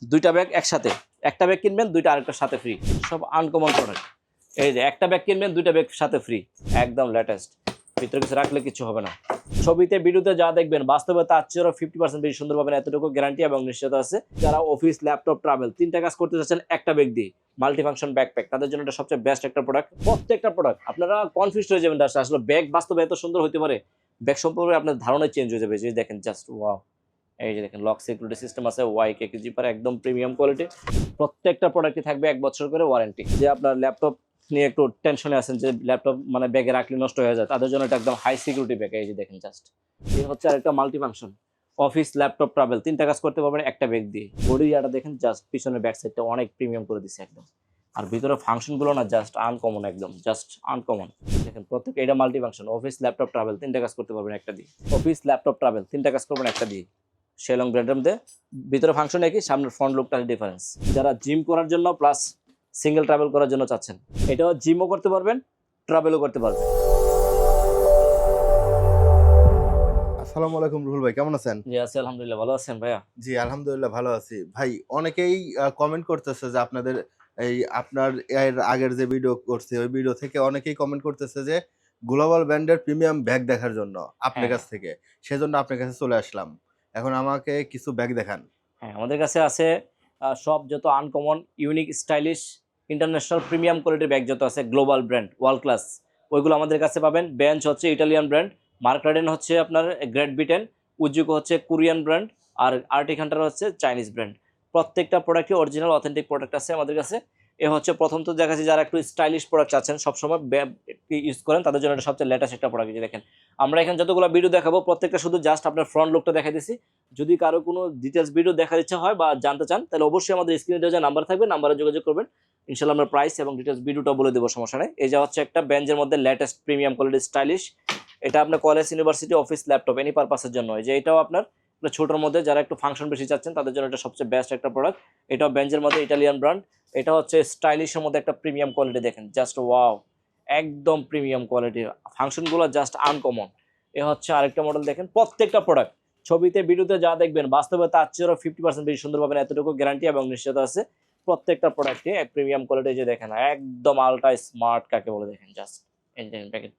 দুইটা ব্যাগ একসাথে, একটা ব্যাগ কিনবেন দুইটা আরেকটার সাথে ফ্রি, সব আনকমন প্রোডাক্ট। এই যে একটা ব্যাগ কিনবেন দুইটা ব্যাগ সাথে ফ্রি, একদম লেটেস্ট, ভিতরে কিছু রাখলে কিছু হবে না। ছবিতে ভিডিওতে যা দেখবেন বাস্তবে তার চেয়েও 50% বেশি সুন্দর পাবেন, এতটুকু গ্যারান্টি এবং নিশ্চয়তা আছে। যারা অফিস, ল্যাপটপ, ট্রাভেল তিনটা কাজ করতে চাচ্ছেন একটা ব্যাগ দিয়ে, মাল্টিফাংশন ব্যাকপ্যাক, তাদের জন্য এটা সবচেয়ে বেস্ট একটা প্রোডাক্ট। প্রত্যেকটা প্রোডাক্ট আপনারা কনফিউজ হয়ে যাবেন, আসলে ব্যাগ বাস্তবে এত সুন্দর হতে পারে, ব্যাগ সম্পর্কে আপনার ধারণা চেঞ্জ হয়ে যাবে। যে দেখেন জাস্ট ওয়াও, এই যে দেখেন লক সিকিউরিটি সিস্টেম আছে, ওয়াইকে জিপার, একদম প্রিমিয়াম কোয়ালিটি। প্রত্যেকটা প্রোডাক্টই থাকবে 1 বছর করে ওয়ারেন্টি। যে আপনার ল্যাপটপ নিয়ে একটু টেনশনে আছেন যে ল্যাপটপ মানে ব্যাগে রাখলে নষ্ট হয়ে যায়, তাদের জন্য এটা একদম হাই সিকিউরিটি ব্যাগ। এই যে দেখেন জাস্ট, এই হচ্ছে আরেকটা মাল্টিফাংশন অফিস, ল্যাপটপ, ট্রাভেল তিনটা কাজ করতে পারবেন একটা ব্যাগ দিয়ে। বডি ইয়াটা দেখেন জাস্ট, পিছনের ব্যাক সাইডটা অনেক প্রিমিয়াম করে দিচ্ছে একদম। আর ভিতরে ফাংশনগুলো না জাস্ট আনকমন, একদম জাস্ট আনকমন। দেখেন প্রত্যেক, এটা মাল্টিফাংশন অফিস, ল্যাপটপ, ট্রাভেল তিনটা কাজ করতে পারবেন একটা দিয়ে। অফিস, ল্যাপটপ, ট্রাভেল তিনটা কাজ করবেন একটা দিয়ে। শেলং ব্র্যান্ডের মধ্যে ভিতরে ফাংশন একই, সামনের ফ্রন্ট লুকটা ডিফারেন্স। যারা জিম করার জন্য প্লাস সিঙ্গেল ট্রাভেল করার জন্য চাচ্ছেন, এটাও জিমও করতে পারবেন, ট্রাভেলও করতে পারবেন। আসসালামু আলাইকুম রুহুল ভাই, কেমন আছেন? জি আছি আলহামদুলিল্লাহ, ভালো আছেন ভাইয়া? জি আলহামদুলিল্লাহ ভালো আছি ভাই। অনেকেই কমেন্ট করতেছে যে আপনার এর আগের যে ভিডিও করছে ওই ভিডিও থেকে অনেকেই কমেন্ট করতেছে যে গ্লোবাল ব্র্যান্ডের প্রিমিয়াম ব্যাগ দেখার জন্য আপনার হ্যাঁ কাছ থেকে, সেজন্য আপনার কাছে চলে আসলাম। এখন আমাকে কিছু ব্যাগ দেখান। হ্যাঁ, আমাদের কাছে আছে সব যত uncommon, unique, stylish, international premium কোয়ালিটির ব্যাগ যত আছে, গ্লোবাল ব্র্যান্ড, ওয়ার্ল্ড ক্লাস, ওইগুলো আমাদের কাছে পাবেন। বেঞ্চ হচ্ছে ইটালিয়ান ব্র্যান্ড, মার্ক রাইডেন হচ্ছে আপনার গ্রেট ব্রিটেন, উজুকো হচ্ছে কোরিয়ান ব্র্যান্ড, আর আর্টিক হান্টার হচ্ছে চাইনিজ ব্র্যান্ড। প্রত্যেকটা প্রোডাক্টই অরিজিনাল অথেন্টিক প্রোডাক্ট আছে আমাদের কাছে। এ হচ্ছে প্রথম তো দেখাচ্ছি, যারা একটু স্টাইলিশ প্রোডাক্ট চাচ্ছেন সবসময় ইউজ করেন, তাদের জন্য এটা সবচেয়ে লেটেস্ট একটা প্রোডাক্ট। দেখেন আমরা এখানে যতগুলো ভিডিও দেখাবো প্রত্যেকটা শুধু জাস্ট আপনার ফ্রন্ট লুকটা দেখা দিচ্ছি। যদি কারো কোনো ডিটেলস ভিডিও দেখার ইচ্ছা হয় বা জানতে চান, তাহলে অবশ্যই আমাদের স্ক্রিনে দেওয়া যে নাম্বার থাকবে, নাম্বারে যোগাযোগ করবেন। ইনশাল্লাহ আমরা প্রাইস এবং ডিটেলস ভিডিওটা বলে দেবো, সমস্যা নেই। এই যে হচ্ছে একটা বেঞ্চের মধ্যে লেটেস্ট প্রিমিয়াম কোয়ালিটি স্টাইলিশ, এটা আপনার college, university, office, laptop any পারপাসের জন্য। এই যে এটাও আপনার ছোটোর মধ্যে যারা একটু ফাংশন বেশি চাচ্ছেন তাদের জন্য এটা সবচেয়ে বেস্ট একটা প্রোডাক্ট। এটাও বেঞ্চের মধ্যে ইটালিয়ান ব্র্যান্ড, এটা হচ্ছে স্টাইলিশের মধ্যে একটা প্রিমিয়াম কোয়ালিটি। দেখেন জাস্ট ওয়াও, একদম প্রিমিয়াম কোয়ালিটি, ফাংশনগুলো জাস্ট আনকমন। এ হচ্ছে আরেকটা মডেল। দেখেন প্রত্যেকটা প্রোডাক্ট ছবিতে ভিডিওতে যা দেখবেন বাস্তবে তার চেয়েও 50% বেশি সুন্দর পাবেন, এতটুকু গ্যারান্টি এবং নিশ্চয়তা আছে। প্রত্যেকটা প্রোডাক্টে এক প্রিমিয়াম কোয়ালিটি। যে দেখেন একদম আলট্রা স্মার্ট কাকে বলে, দেখেন জাস্ট প্যাকেট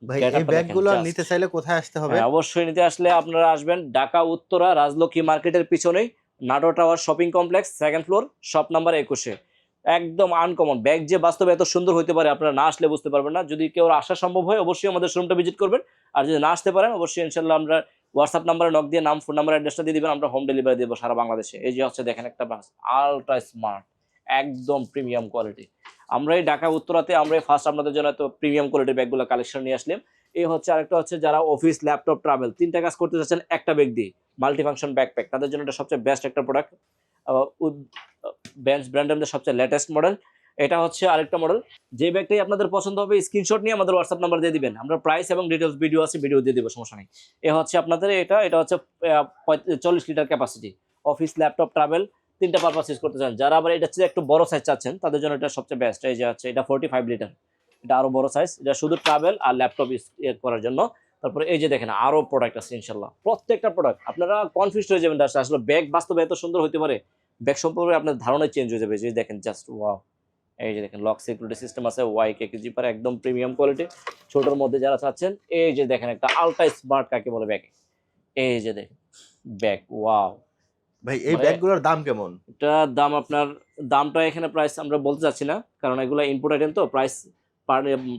ভাই এই গেটআপটা দেখেন ব্যাগগুলো জাস্ট। নিতে চাইলে কোথায় আসতে হবে? হ্যাঁ, অবশ্যই নিতে আসলে আপনারা আসবেন ঢাকা উত্তরা রাজলক্ষ্মী মার্কেটের পিছনেই Nato tower shopping complex, second floor, shop number 21। একদম আনকমন ব্যাগ যে বাস্তবে এত সুন্দর হতে পারে আপনারা না আসলে বুঝতে পারবেন না। যদি কেউ আসা সম্ভব হয় অবশ্যই আমাদের শোরুমটা ভিজিট করবেন, আর যদি না আসতে পারেন অবশ্যই ইনশাল্লাহ আমরা হোয়াটসঅ্যাপ নাম্বারে নক দিয়ে নাম, ফোন নাম্বার, অ্যাড্রেসটা দিয়ে দিবেন, আমরা হোম ডেলিভারি দেবো সারা বাংলাদেশে। এই যে হচ্ছে দেখেন একটা বাস, আলট্রা স্মার্ট, একদম প্রিমিয়াম কোয়ালিটি। আমরা এই ঢাকা উত্তরাতে আমরা ফার্স্ট আপনাদের জন্য এত প্রিমিয়াম কোয়ালিটির ব্যাগগুলো কালেকশন নিয়ে আসলাম। এই হচ্ছে আরেকটা হচ্ছে যারা অফিস, ল্যাপটপ, ট্রাভেল তিনটা কাজ করতে চাচ্ছেন একটা ব্যাগ দিয়ে, মাল্টিফাংশন ব্যাকপ্যাক, তাদের জন্য এটা সবচেয়ে বেস্ট একটা প্রোডাক্ট। বেঞ্চ ব্র্যান্ডের মধ্যে সবচেয়ে লেটেস্ট মডেল। এটা হচ্ছে আরেকটা মডেল। যে ব্যাগটাই আপনাদের পছন্দ হবে স্ক্রিনশট নিয়ে আমাদের হোয়াটসঅ্যাপ নাম্বার দিয়ে দিবেন, আমরা প্রাইস এবং ডিটেলস ভিডিও আছে, ভিডিও দিয়ে দেবো, সমস্যা নেই। এ হচ্ছে আপনাদের এটা হচ্ছে 40 litre capacity, office, laptop, travel তিনটা পারপাস ইউজ করতে চান। যারা আবার এটা হচ্ছে একটু বড় সাইজ চাচ্ছেন তাদের জন্য এটা সবচেয়ে বেস্ট। এই যে হচ্ছে এটা 45 লিটার, এটা আরো বড় সাইজ, এটা শুধু ট্রাভেল আর ল্যাপটপ ইউজ করার জন্য। তারপরে এই যে দেখেন আরো প্রোডাক্ট আছে ইনশাল্লাহ। প্রত্যেকটা প্রোডাক্ট আপনারা কনফিউজ হয়ে যাবেন, আসলে ব্যাগ বাস্তবে এত সুন্দর হতে পারে, ব্যাগ সম্পর্কে আপনার ধারণা চেঞ্জ হয়ে যাবে। যে দেখেন জাস্ট ওয়াও, এই যে দেখেন লক সিকিউরিটি সিস্টেম আছে, ওয়াইকে জিপার, একদম প্রিমিয়াম কোয়ালিটি। ছোটোর মধ্যে যারা চাচ্ছেন, এই যে দেখেন একটা আলট্রা স্মার্ট কাকে বলে ব্যাগ, এই যে দেখেন ব্যাগ ওয়াও। ভাই এই মানে ব্যাগগুলোর দাম কেমন? এটা দাম আপনার, দামটা এখানে প্রাইস আমরা বলতে চাচ্ছি না, কারণ এগুলো ইনপুট আইটেম তো, প্রাইস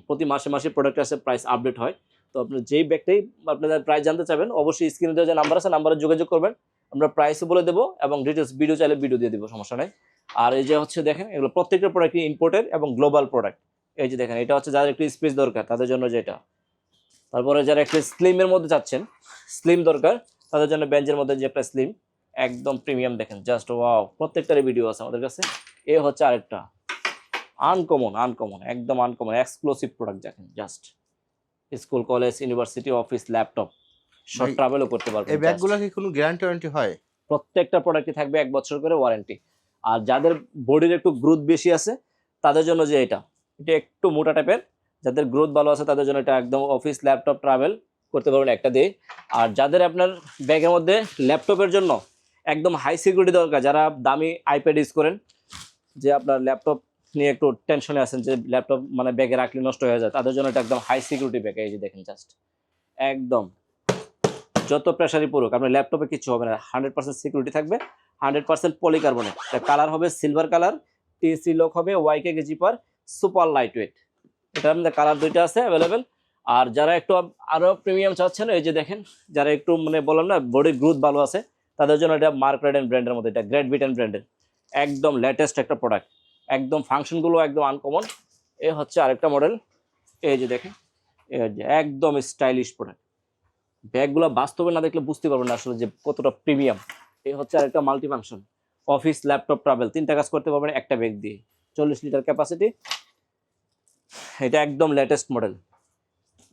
প্রতি মাসে মাসে প্রোডাক্ট আছে, প্রাইস আপডেট হয়। তো আপনার যেই ব্যাগটাই আপনাদের প্রাইস জানতে চাবেন অবশ্যই স্ক্রিনে দেওয়া যে নাম্বার আছে, নাম্বারে যোগাযোগ করবেন, আমরা প্রাইসও বলে দেবো এবং ডিটেলস ভিডিও চাইলে ভিডিও দিয়ে দেবো, সমস্যা নেই। আর এই যে হচ্ছে দেখেন এগুলো প্রত্যেকটা প্রোডাক্টই ইম্পোর্টেড এবং গ্লোবাল প্রোডাক্ট। এই যে দেখেন এটা হচ্ছে যাদের একটু স্পেস দরকার তাদের জন্য যেটা। তারপরে যারা একটু স্লিমের মধ্যে চাচ্ছেন, স্লিম দরকার, তাদের জন্য বেঞ্চের মধ্যে যে একটা স্লিম, একদম প্রিমিয়াম। দেখেন জাস্ট ওয়াও, প্রত্যেকটারই ভিডিও আছে আমাদের কাছে। এ হচ্ছে আরেকটা আনকমন একদম আনকমন এক্সক্লুসিভ প্রোডাক্ট। দেখেন just school, college, university, office, laptop, short ভাই ট্রাভেলও করতে পারবেন। এই ব্যাগগুলো কি কোনো গ্যারান্টি ওয়ারেন্টি হয়? প্রত্যেকটা প্রোডাক্টই থাকবে 1 বছর করে ওয়ারেন্টি। আর যাদের বডির একটু গ্রোথ বেশি আছে তাদের জন্য যে এটা একটু মোটা টাইপের, যাদের গ্রোথ ভালো আছে তাদের জন্য এটা একদম অফিস, ল্যাপটপ, ট্রাভেল করতে পারবেন একটা দিয়ে। আর যাদের আপনার ব্যাগের মধ্যে ল্যাপটপের জন্য একদম হাই সিকিউরিটি দরকার, যারা দামি আইপ্যাড ইউজ করেন, যে আপনার ল্যাপটপ নিয়ে একটু টেনশনে আছেন যে ল্যাপটপ মানে ব্যাগে রাখলে নষ্ট হয়ে যায়, তাদের জন্য এটা একদম হাই সিকিউরিটি ব্যাগ। এই যে দেখেন জাস্ট একদম যত প্রেসারই পড়ুক আপনার ল্যাপটপে কিছু হবে না, 100% সিকিউরিটি থাকবে, 100% পলিকার্বনেট। কালার হবে সিলভার কালার, টিসি লক হবে, ওয়াইকে জিপার, সুপার লাইট ওয়েট। এটার মধ্যে কালার দুইটা আছে অ্যাভেলেবেল। আর যারা একটু আরো প্রিমিয়াম চাচ্ছেন, এই যে দেখেন, যারা একটু মানে বললাম না বডি গ্রোথ ভালো আছে, তাদের জন্য এটা মার্ক রাইডেন ব্র্যান্ডের মধ্যে, এটা গ্রেট ব্রিটেন ব্র্যান্ডের একদম লেটেস্ট একটা প্রোডাক্ট, একদম ফাংশনগুলো একদম আনকমন। এ হচ্ছে আরেকটা মডেল, এই যে দেখেন, এই যে একদম স্টাইলিশ প্রোডাক্ট। ব্যাগগুলো বাস্তবে না দেখলে বুঝতে পারবেন না আসলে যে কতটা প্রিমিয়াম। এই হচ্ছে আরেকটা multi function office laptop travel, 3টা কাজ করতে পারবেন একটা ব্যাগ দিয়ে, 40 লিটার ক্যাপাসিটি। এটা একদম লেটেস্ট মডেল,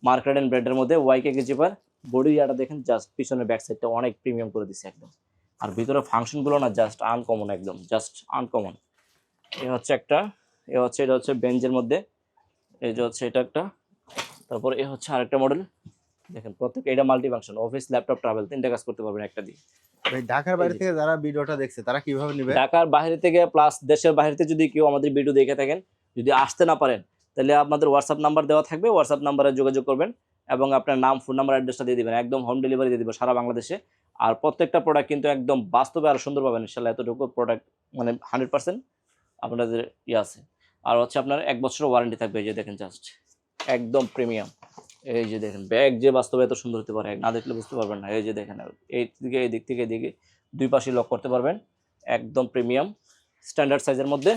মার্ক রাইডেন ব্র্যান্ডের মধ্যে, ওয়াইকে জিপার। বডি ইয়াটা দেখেন জাস্ট, পিছনের ব্যাক সাইডটা অনেক প্রিমিয়াম করে দিচ্ছে একদম। আর ভিতরে ফাংশনগুলো না জাস্ট আনকমন, একদম জাস্ট আনকমন। এ হচ্ছে একটা, এ হচ্ছে এটা হচ্ছে বেঞ্জের মধ্যে, এই যে হচ্ছে এটা একটা। তারপর এ হচ্ছে আরেকটা মডেল, দেখেন প্রত্যেক এটা multi function office laptop travel, 3টা কাজ করতে পারবেন একটা দিয়ে। ভাই ঢাকার বাইরে থেকে যারা ভিডিওটা দেখছে তারা কিভাবে নেবে? ঢাকার বাইরে থেকে প্লাস দেশের বাইরে থেকে যদি কেউ আমাদের ভিডিও দেখে থাকেন, যদি আসতে না পারেন, তাহলে আপনাদের হোয়াটসঅ্যাপ নাম্বার দেওয়া থাকবে, হোয়াটসঅ্যাপ নাম্বারে যোগাযোগ করবেন এবং আপনার নাম, ফোন নাম্বার, অ্যাড্রেসটা দিয়ে দিবেন, একদম হোম ডেলিভারি দিয়ে দিব সারা বাংলাদেশে। আর প্রত্যেকটা প্রোডাক্ট কিন্তু একদম বাস্তবে আরো সুন্দর পাবেন ইনশাল্লাহ, এতটুকু প্রোডাক্ট মানে 100% আপনাদের আছে। আর হচ্ছে আপনার 1 বছর ওয়ারেন্টি থাকবে, এই যে দেখেন জাস্ট একদম প্রিমিয়াম। এই যে দেখেন ব্যাগ যে বাস্তবে এত সুন্দর হতে পারে না দেখলে বুঝতে পারবেন না। এই যে দেখেন, এই দিকে এই দিক থেকে এদিকে দুই পাশে লক করতে পারবেন, একদম প্রিমিয়াম স্ট্যান্ডার্ড সাইজের মধ্যে।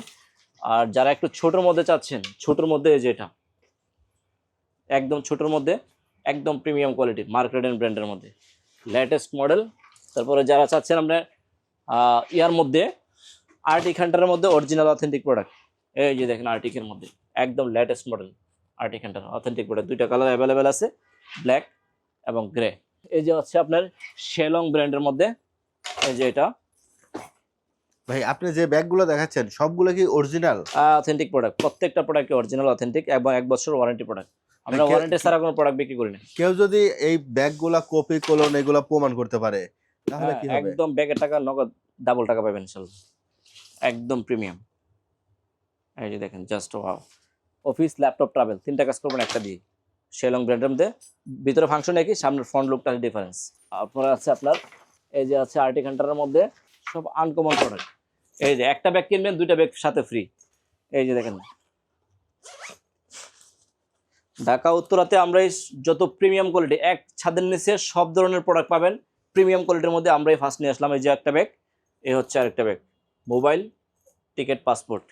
আর যারা একটু ছোটোর মধ্যে চাচ্ছেন, ছোটোর মধ্যে এই যে এটা একদম ছোটোর মধ্যে, একদম প্রিমিয়াম কোয়ালিটি মার্ক রাইডেন ব্র্যান্ডের মধ্যে লেটেস্ট মডেল। তারপরে যারা চাচ্ছেন আপনার ইয়ার মধ্যে আর্টিক হান্টারের মধ্যে অরিজিনাল অথেন্টিক প্রোডাক্ট, এই যে দেখেন আর্টিকের মধ্যে একদম latest model Arctic Hunter authentic product, 2টা কালার অ্যাভেলেবেল আছে, ব্ল্যাক এবং গ্রে। এই যে হচ্ছে আপনার শেলং ব্র্যান্ডের মধ্যে, এই যে এটা ভাই আপনি যে ব্যাগগুলো দেখাচ্ছেন সবগুলো কি অরিজিনাল? অথেন্টিক প্রোডাক্ট, প্রত্যেকটা প্রোডাক্ট অরিজিনাল অথেন্টিক এবং 1 বছর ওয়ারেন্টি প্রোডাক্ট। আমরা কেউ- ওয়ারেন্টি ছাড়া কোনো প্রোডাক্ট বিক্রি করি না। কেউ যদি এই ব্যাগগুলা কপি কলন এগুলা প্রমাণ করতে পারে তাহলে হ্যাঁ, কি হবে? একদম ব্যাগের টাকা নগদ ডাবল টাকা পাবেন ইনশাল্লাহ, একদম প্রিমিয়াম। এই যে দেখেন just wow, office laptop travel, 3টা কাজ করবেন একটা দিয়ে, শেলং ব্র্যান্ডের মধ্যে, ভিতরে ফাংশন একই, সামনের ফ্রন্ট লুকটা ডিফারেন্স। তারপরে আছে আপনার এই যে আছে আর্টিক হান্টারের মধ্যে সব আনকমন প্রোডাক্ট। এই যে একটা ব্যাগ কিনবেন 2টা ব্যাগ সাথে ফ্রি। এই যে দেখেন ঢাকা উত্তরাতে আমরা এই যত প্রিমিয়াম কোয়ালিটি এক ছাদের নিচে সব ধরনের প্রোডাক্ট পাবেন প্রিমিয়াম কোয়ালিটির মধ্যে, আমরাই ফার্স্ট নিয়ে আসলাম। এই যে একটা ব্যাগ, এই হচ্ছে আরেকটা ব্যাগ, মোবাইল, টিকিট, পাসপোর্ট,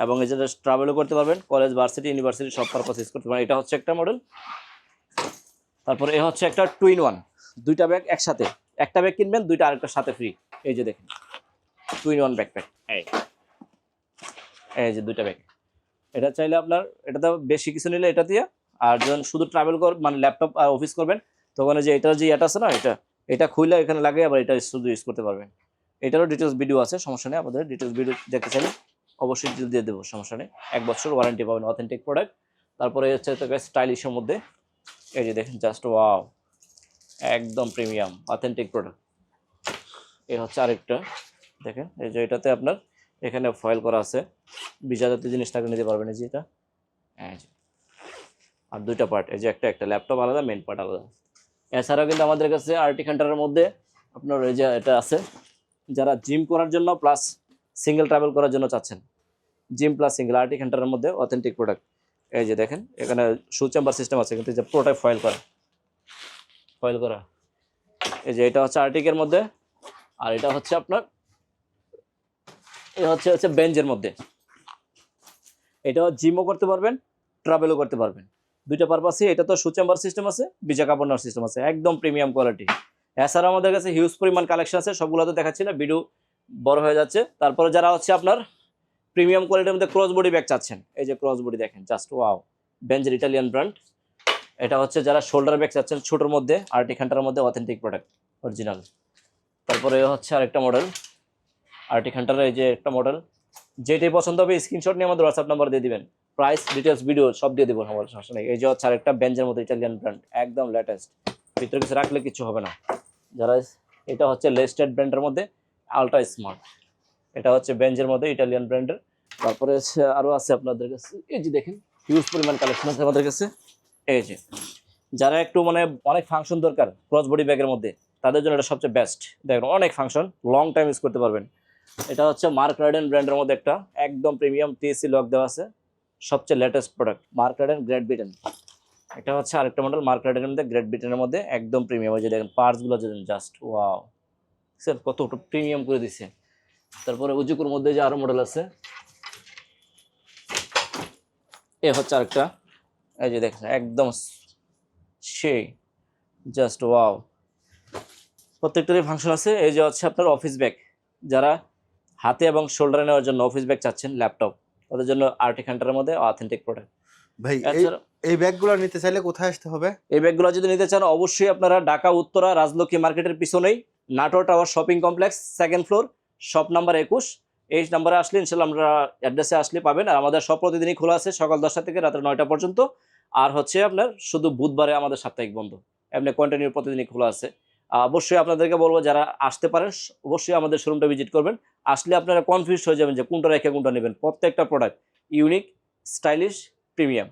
এবং এই যে ট্রাভেলও করতে পারবেন, কলেজ, ভার্সিটি, ইউনিভার্সিটি সব পারপাস ইউজ করতে পারবেন। এটা হচ্ছে একটা মডেল। তারপরে এ হচ্ছে একটা 2-in-1, 2টা ব্যাগ একসাথে, একটা ব্যাগ কিনবেন 2টা আরেকটার সাথে ফ্রি। এই যে দেখেন 2-in-1 ব্যাকপ্যাক, এই যে 2টা ব্যাগ। এটা চাইলে আপনার এটাতে বেশি কিছু নিলে এটা দিয়ে, আর যখন শুধু ট্রাভেল মানে ল্যাপটপ আর অফিস করবেন তখন যে এটার যে এটা আছে না, এটা খুলে এখানে লাগে, আবার এটা শুধু ইউজ করতে পারবেন। এটারও ডিটেলস ভিডিও আছে, সমস্যা নেই, আমাদের ডিটেলস ভিডিও দেখতে চাইলে অবশ্যই ডিটেলস দিয়ে দেবো, সমস্যা নেই। 1 বছর ওয়ারেন্টি পাবেন, অথেন্টিক প্রোডাক্ট। তারপরে হচ্ছে স্টাইলিশের মধ্যে, এই যে দেখেন জাস্ট ওয়াও, একদম প্রিমিয়াম অথেন্টিক প্রোডাক্ট। এই হচ্ছে আরেকটা, দেখেন এই যে এটাতে আপনার এখানে ফয়েল করা আছে, ভিজা জাতীয় জিনিসটাকে নিতে পারবেন। এই যে এটা, এই যে আর 2টা পার্ট, এই যে একটা ল্যাপটপ আলাদা, মেন পার্ট আলাদা। এছাড়াও কিন্তু আমাদের কাছে আর্টিক হান্টারের মধ্যে আপনার এই যে এটা আছে, যারা জিম করার জন্য প্লাস সিঙ্গেল ট্রাভেল করার জন্য চাচ্ছেন, জিম প্লাস সিঙ্গেল আর্টিক হান্টারের মধ্যে অথেন্টিক প্রোডাক্ট। এই যে দেখেন এখানে শু চেম্বার সিস্টেম আছে, কিন্তু যে পুরোটাই ফয়েল করা। এই যে এটা হচ্ছে আর্টিকের মধ্যে, আর এটা হচ্ছে আপনার হচ্ছে বেঞ্জের মধ্যে। এটাও জিমও করতে পারবেন, ট্রাভেলও করতে পারবেন, 2টা পারপাসই। এটা তো শু চেম্বার সিস্টেম আছে, ভিজা কাপড় নেওয়ার সিস্টেম আছে, একদম প্রিমিয়াম কোয়ালিটি। এছাড়া আমাদের কাছে হিউজ পরিমাণ কালেকশন আছে, সবগুলো তো দেখাচ্ছি না, ভিডিও বড় হয়ে যাচ্ছে। তারপরে যারা হচ্ছে আপনার প্রিমিয়াম কোয়ালিটির মধ্যে ক্রস বডি ব্যাগ চাচ্ছেন, এই যে ক্রস বডি দেখেন জাস্ট ওয়াও, বেঞ্জের ইটালিয়ান ব্র্যান্ড। এটা হচ্ছে যারা শোল্ডার ব্যাগ চাচ্ছেন ছোটোর মধ্যে, আর্টিক হান্টারের মধ্যে অথেন্টিক প্রোডাক্ট অরিজিনাল। তারপরে হচ্ছে আরেকটা মডেল আর্টিক হান্টারের, এই যে একটা মডেল, যেটাই পছন্দ হবে স্ক্রিনশট নিয়ে আমাদের হোয়াটসঅ্যাপ নাম্বার দিয়ে দিবেন, প্রাইস ডিটেলস ভিডিও সব দিয়ে দেবো, আমার সমস্যা নেই। এই যে হচ্ছে আরেকটা বেঞ্জের মধ্যে ইটালিয়ান ব্র্যান্ড, একদম লেটেস্ট, ভিতরে কিছু রাখলে কিছু হবে না। যারা এটা হচ্ছে লেস্টেড ব্র্যান্ডের মধ্যে, আলট্রা স্মার্ট। এটা হচ্ছে বেঞ্জের মধ্যে ইটালিয়ান ব্র্যান্ডের। তারপরে হচ্ছে আরও আছে আপনাদের কাছে, এই যে দেখেন হিউজ পরিমাণ কালেকশন আছে আমাদের কাছে। এই যে যারা একটু মানে অনেক ফাংশন দরকার ক্রস বডি ব্যাগের মধ্যে, তাদের জন্য এটা সবচেয়ে বেস্ট। দেখেন অনেক ফাংশন, লং টাইম ইউজ করতে পারবেন। এটা হচ্ছে মার্ক রাইডেন ব্র্যান্ডের মধ্যে একটা একদম প্রিমিয়াম টিএসসি লক দেওয়া আছে, সবচেয়ে latest product mark রাইডেন great Britain. এটা হচ্ছে আরেকটা মডেল মার্ক রাইডেনের মধ্যে গ্রেট ব্রিটেনের মধ্যে একদম প্রিমিয়াম। ওই যে দেখেন পার্টসগুলো যদি জাস্ট ওয়াও, স্যার কত প্রিমিয়াম করে দিছে। তারপরে উজুকুর মধ্যে যে আরো মডেল আছে, এ হচ্ছে আরেকটা, এই যে দেখেন একদম সেই জাস্ট ওয়াও, প্রত্যেকটারই ফাংশন আছে। এই যে হচ্ছে আপনার অফিস ব্যাগ, যারা হাতে এবং শোল্ডারে নেওয়ার জন্য অফিস ব্যাগ চাচ্ছেন, ল্যাপটপ, তাদের জন্য আর্টিক হান্টারের মধ্যে অথেন্টিক প্রোডাক্ট। ভাই এছাড়া এই ব্যাগগুলো নিতে চাইলে কোথায় আসতে হবে? এই ব্যাগগুলো যদি নিতে চান অবশ্যই আপনারা ঢাকা উত্তরা রাজলক্ষ্মী মার্কেটের পিছনেই Natore tower shopping complex, second floor, shop number 21। এই নাম্বারে আসলে ইনশাল্লাহ আমরা অ্যাড্রেসে আসলে পাবেন। আর আমাদের সব প্রতিদিনই খোলা আছে সকাল 10টা থেকে রাত্রে 9টা পর্যন্ত। আর হচ্ছে আপনার শুধু বুধবারে আমাদের সাপ্তাহিক বন্ধ, এমনি কন্টিনিউ প্রতিদিনই খোলা আছে। অবশ্যই আপনাদেরকে বলবো যারা আসতে পারেন অবশ্যই আমাদের শোরুমটা ভিজিট করবেন। আসলে আপনারা কনফিউজ হয়ে যাবেন যে কোনটা রেখে কোনটা নেবেন। প্রত্যেকটা প্রোডাক্ট ইউনিক, স্টাইলিশ, প্রিমিয়াম।